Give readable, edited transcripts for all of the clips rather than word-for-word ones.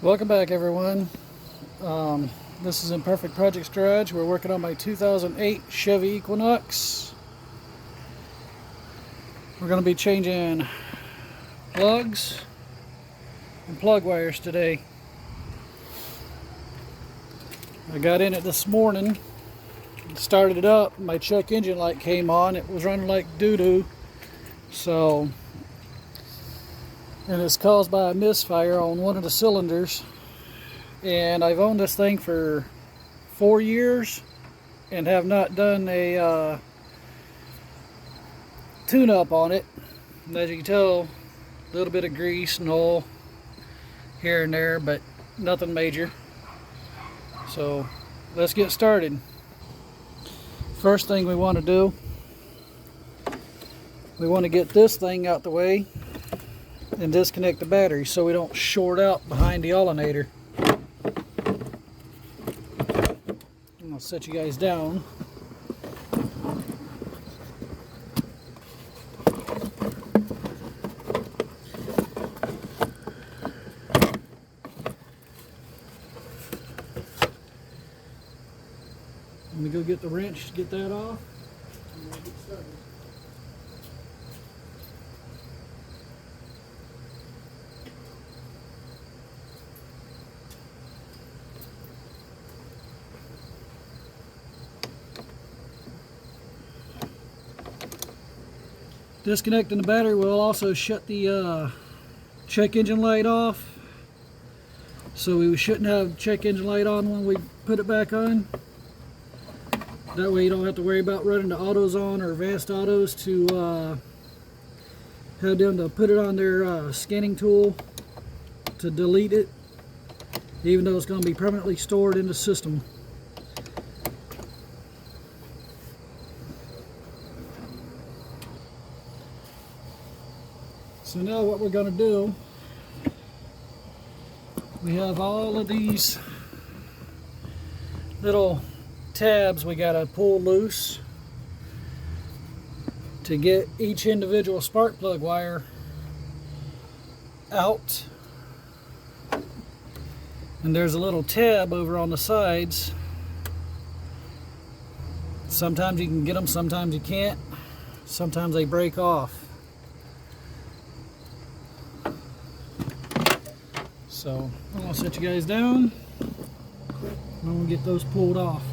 Welcome back, everyone. This is Imperfect Projects Garage. We're working on my 2008 Chevy Equinox. We're going to be changing plugs and plug wires today. I got in it this morning, started it up, my check engine light came on. It was running like doo-doo. And it's caused by a misfire on one of the cylinders. And I've owned this thing for 4 years and have not done a tune-up on it. And as you can tell, a little bit of grease and oil here and there, but nothing major. So let's get started. First thing we want to do, we want to get this thing out the way and disconnect the battery so we don't short out behind the alternator. I'll set you guys down. Let me go get the wrench to get that off. And we'll get started. Disconnecting the battery will also shut the check engine light off, so we shouldn't have check engine light on when we put it back on. That way you don't have to worry about running the AutoZone or Advanced Autos to have them to put it on their scanning tool to delete it, even though it's going to be permanently stored in the system. So now what we're going to do, we have all of these little tabs we got to pull loose to get each individual spark plug wire out. And there's a little tab over on the sides. Sometimes you can get them, sometimes you can't. Sometimes they break off. So I'm going to set you guys down and I'm going to get those pulled off.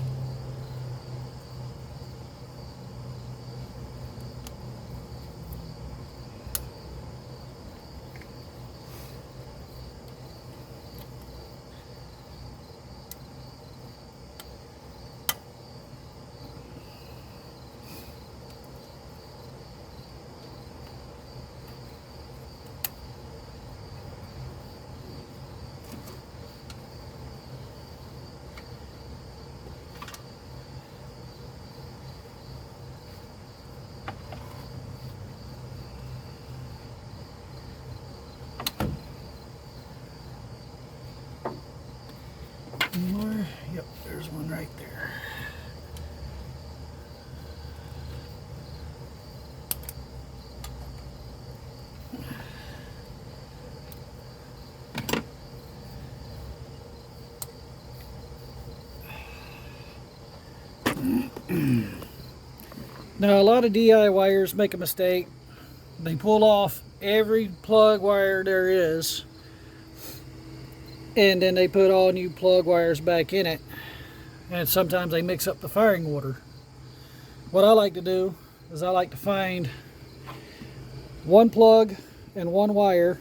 More? Yep, there's one right there. Now, a lot of DIYers make a mistake. They pull off every plug wire there is, and then they put all new plug wires back in it, and sometimes they mix up the firing order. What I like to do is I like to find one plug and one wire,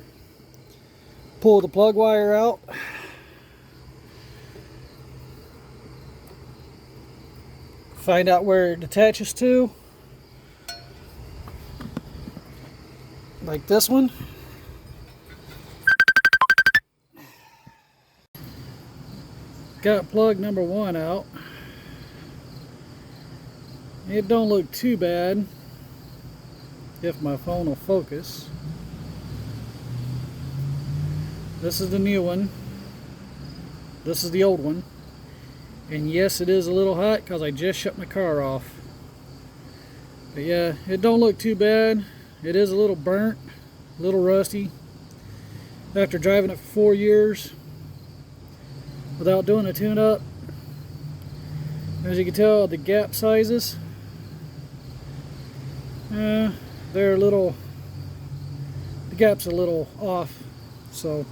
pull the plug wire out, find out where it attaches to, like this one. Got plug number 1 out. It don't look too bad if my phone will focus. This is the new one. This is the old one. And yes, it is a little hot because I just shut my car off. But yeah, it don't look too bad. It is a little burnt, a little rusty. After driving it for 4 years, without doing a tune-up. As you can tell, the gap sizes, they're a little, the gap's a little off. So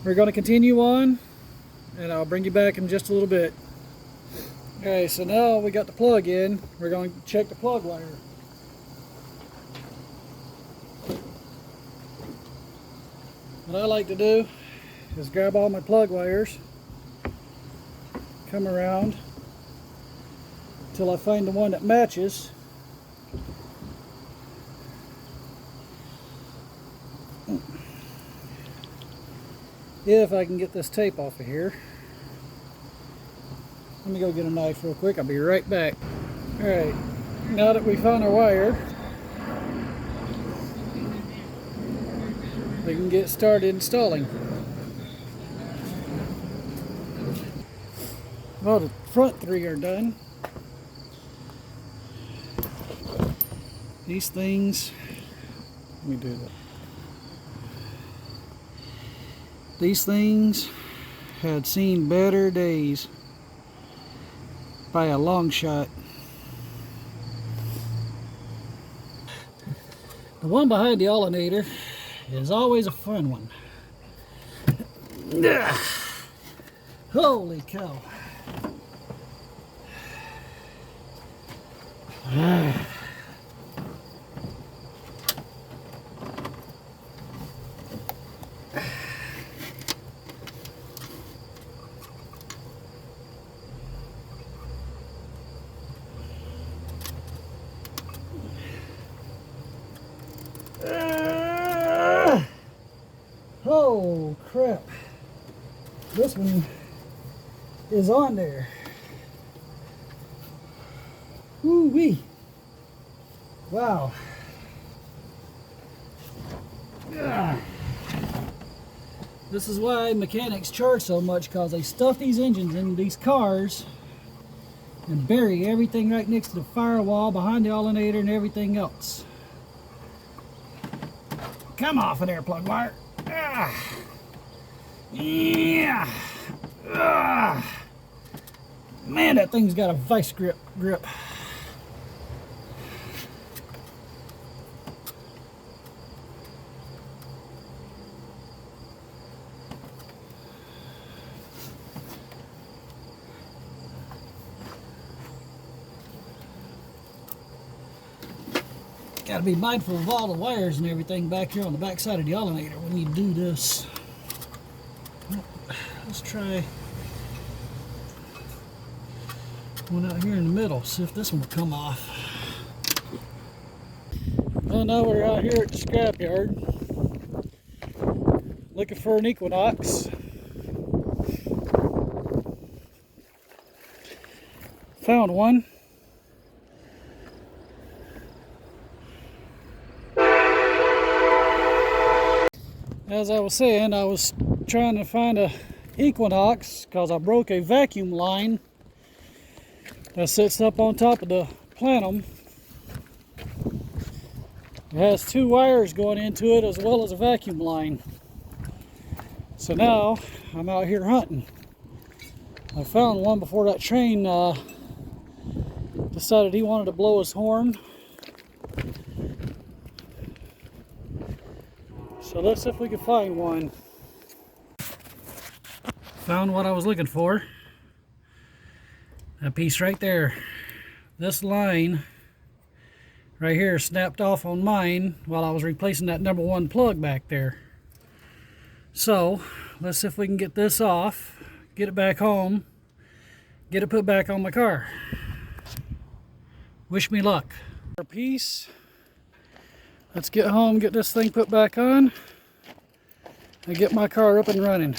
we're going to continue on, and I'll bring you back in just a little bit. Okay, so now we got the plug in. We're going to check the plug wire. What I like to do is grab all my plug wires, come around till I find the one that matches. If I can get this tape off of here. Let me go get a knife real quick. I'll be right back. Alright, now that we found our wire, we can get started installing. Well, the front three are done. These things, let me do that. These things had seen better days by a long shot. The one behind the alternator is always a fun one. Holy cow. Oh crap, this one is on there. Woo-wee. Wow. This is why mechanics charge so much, because they stuff these engines in these cars and bury everything right next to the firewall, behind the alternator and everything else. Come off of there, plug wire. Yeah. Man, that thing's got a vice grip. Got to be mindful of all the wires and everything back here on the back side of the alternator when you do this. Let's try one out here in the middle, see if this one will come off. Well, now we're out here at the scrapyard looking for an Equinox. Found one. As I was saying, I was trying to find a Equinox because I broke a vacuum line that sits up on top of the plenum. It has two wires going into it as well as a vacuum line. So now I'm out here hunting. I found one before that train decided he wanted to blow his horn. So let's see if we can find one. Found what I was looking for. That piece right there. This line right here snapped off on mine while I was replacing that number one plug back there. So let's see if we can get this off, get it back home, get it put back on my car. Wish me luck. Our piece. Let's get home, get this thing put back on, and get my car up and running.